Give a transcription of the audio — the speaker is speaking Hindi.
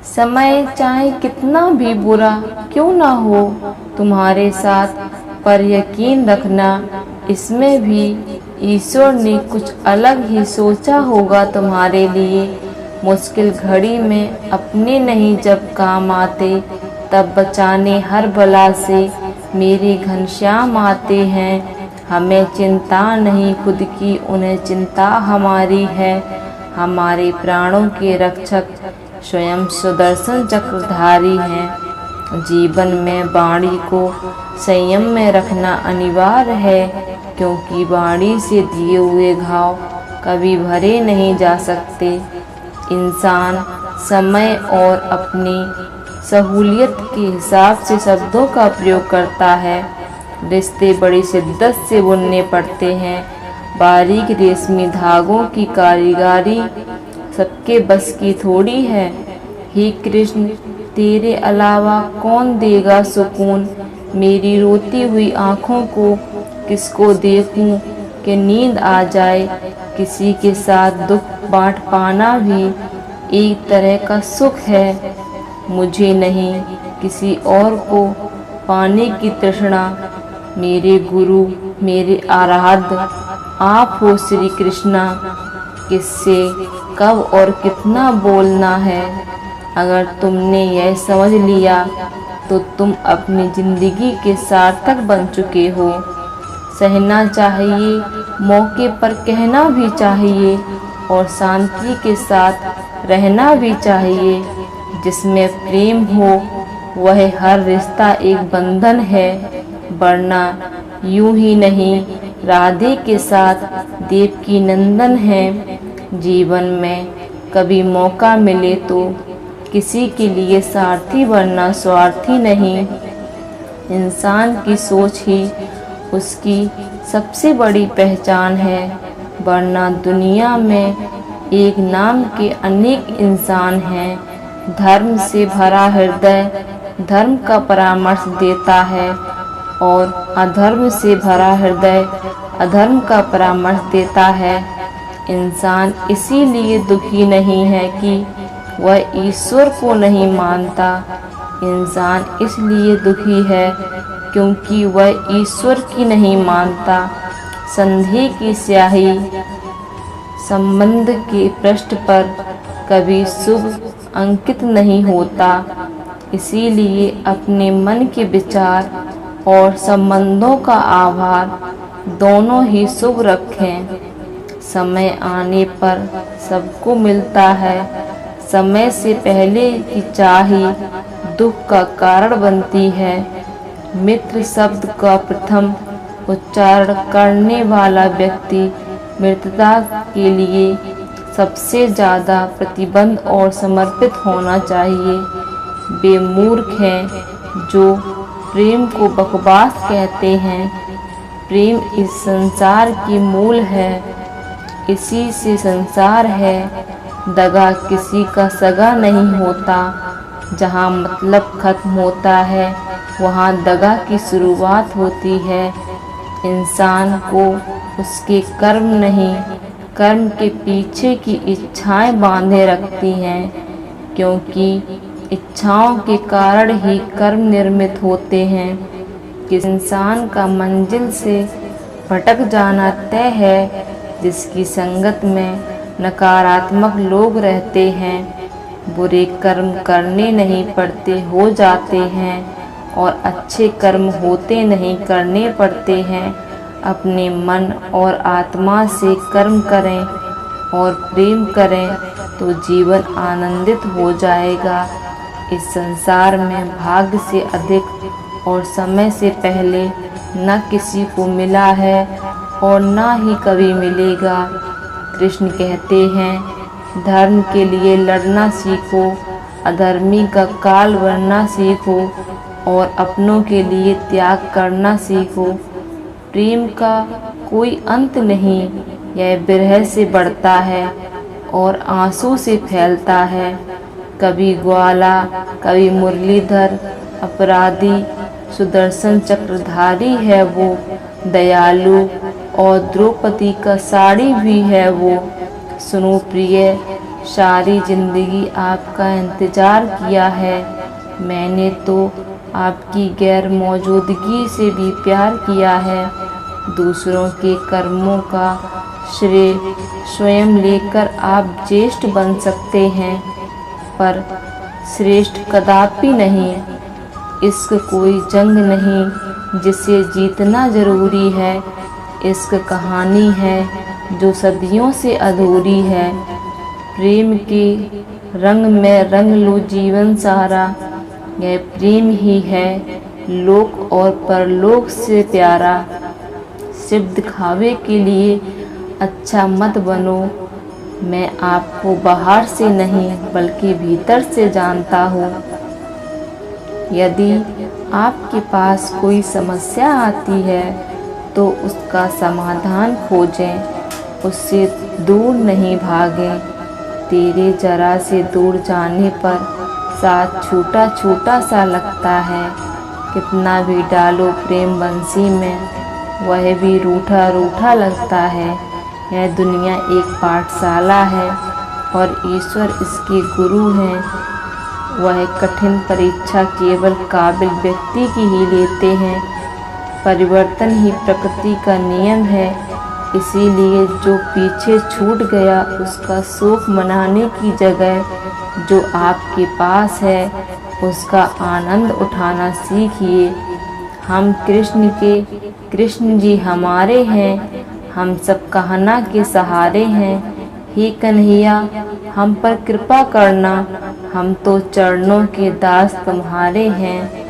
समय चाहे कितना भी बुरा क्यों ना हो तुम्हारे साथ, पर यकीन रखना इसमें भी ईश्वर ने कुछ अलग ही सोचा होगा तुम्हारे लिए। मुश्किल घड़ी में अपने नहीं जब काम आते, तब बचाने हर बला से मेरे घनश्याम आते हैं। हमें चिंता नहीं खुद की, उन्हें चिंता हमारी है। हमारे प्राणों के रक्षक स्वयं सुदर्शन चक्रधारी हैं। जीवन में वाणी को संयम में रखना अनिवार्य है, क्योंकि वाणी से दिए हुए घाव कभी भरे नहीं जा सकते। इंसान समय और अपनी सहूलियत के हिसाब से शब्दों का प्रयोग करता है। रिश्ते बड़ी शिद्दत से बुनने पड़ते हैं। बारीक रेशमी धागों की कारीगरी सबके बस की थोड़ी है। हे कृष्ण, तेरे अलावा कौन देगा सुकून? मेरी रोती हुई आँखों को किसको देखूं कि नींद आ जाए। किसी के साथ दुख बांट पाना भी एक तरह का सुख है। मुझे नहीं, किसी और को पाने की तृष्णा। मेरे गुरु, मेरे आराध्य आप हो श्री कृष्णा। किससे कब और कितना बोलना है, अगर तुमने यह समझ लिया तो तुम अपनी जिंदगी के सार्थक बन चुके हो। सहना चाहिए, मौके पर कहना भी चाहिए, और शांति के साथ रहना भी चाहिए। जिसमें प्रेम हो वह हर रिश्ता एक बंधन है, वरना यूं ही नहीं। राधे के साथ देवकी नंदन है। जीवन में कभी मौका मिले तो किसी के लिए सारथी बनना स्वार्थी नहीं। इंसान की सोच ही उसकी सबसे बड़ी पहचान है, वरना दुनिया में एक नाम के अनेक इंसान हैं। धर्म से भरा हृदय धर्म का परामर्श देता है, और अधर्म से भरा हृदय अधर्म का परामर्श देता है। इंसान इसीलिए दुखी नहीं है कि वह ईश्वर को नहीं मानता। इंसान इसलिए दुखी है क्योंकि वह ईश्वर की नहीं मानता। संदेह की स्याही संबंध के पृष्ठ पर कभी शुभ अंकित नहीं होता। इसीलिए अपने मन के विचार और संबंधों का आभार दोनों ही शुभ रखें। समय आने पर सबको मिलता है। समय से पहले की चाह दुख का कारण बनती है। मित्र शब्द का प्रथम उच्चारण करने वाला व्यक्ति मित्रता के लिए सबसे ज़्यादा प्रतिबद्ध और समर्पित होना चाहिए। वे मूर्ख हैं जो प्रेम को बकवास कहते हैं। प्रेम इस संसार की मूल है, इसी से संसार है। दगा किसी का सगा नहीं होता। जहाँ मतलब खत्म होता है, वहाँ दगा की शुरुआत होती है। इंसान को उसके कर्म नहीं, कर्म के पीछे की इच्छाएं बांधे रखती हैं, क्योंकि इच्छाओं के कारण ही कर्म निर्मित होते हैं। किस इंसान का मंजिल से भटक जाना तय है, जिसकी संगत में नकारात्मक लोग रहते हैं। बुरे कर्म करने नहीं पड़ते, हो जाते हैं, और अच्छे कर्म होते नहीं, करने पड़ते हैं। अपने मन और आत्मा से कर्म करें और प्रेम करें तो जीवन आनंदित हो जाएगा। इस संसार में भाग्य से अधिक और समय से पहले न किसी को मिला है और न ही कभी मिलेगा। कृष्ण कहते हैं, धर्म के लिए लड़ना सीखो, अधर्मी का काल वरना सीखो, और अपनों के लिए त्याग करना सीखो। प्रेम का कोई अंत नहीं, यह विरह से बढ़ता है और आंसू से फैलता है। कभी ग्वाला, कभी मुरलीधर, अपराधी सुदर्शन चक्रधारी है वो, दयालु और द्रौपदी का साड़ी भी है वो। सुनो प्रिय, सारी जिंदगी आपका इंतजार किया है। मैंने तो आपकी गैर मौजूदगी से भी प्यार किया है। दूसरों के कर्मों का श्रेय स्वयं लेकर आप ज्येष्ठ बन सकते हैं, पर श्रेष्ठ कदापि नहीं। इश्क कोई जंग नहीं जिसे जीतना जरूरी है। इश्क कहानी है जो सदियों से अधूरी है। प्रेम के रंग में रंग लो जीवन सारा, यह प्रेम ही है लोक और परलोक से प्यारा। सिर्फ दिखावे के लिए अच्छा मत बनो, मैं आपको बाहर से नहीं बल्कि भीतर से जानता हूँ। यदि आपके पास कोई समस्या आती है तो उसका समाधान खोजें, उससे दूर नहीं भागें। तेरे जरा से दूर जाने पर साथ छूटा छूटा सा लगता है। कितना भी डालो प्रेम बंसी में, वह भी रूठा रूठा लगता है। यह दुनिया एक पाठशाला है और ईश्वर इसके गुरु हैं। वह कठिन परीक्षा केवल काबिल व्यक्ति की ही लेते हैं। परिवर्तन ही प्रकृति का नियम है, इसीलिए जो पीछे छूट गया उसका शोक मनाने की जगह जो आपके पास है उसका आनंद उठाना सीखिए। हम कृष्ण के, कृष्ण जी हमारे हैं, हम सब कहना के सहारे हैं। हे कन्हैया हम पर कृपा करना, हम तो चरणों के दास तुम्हारे हैं।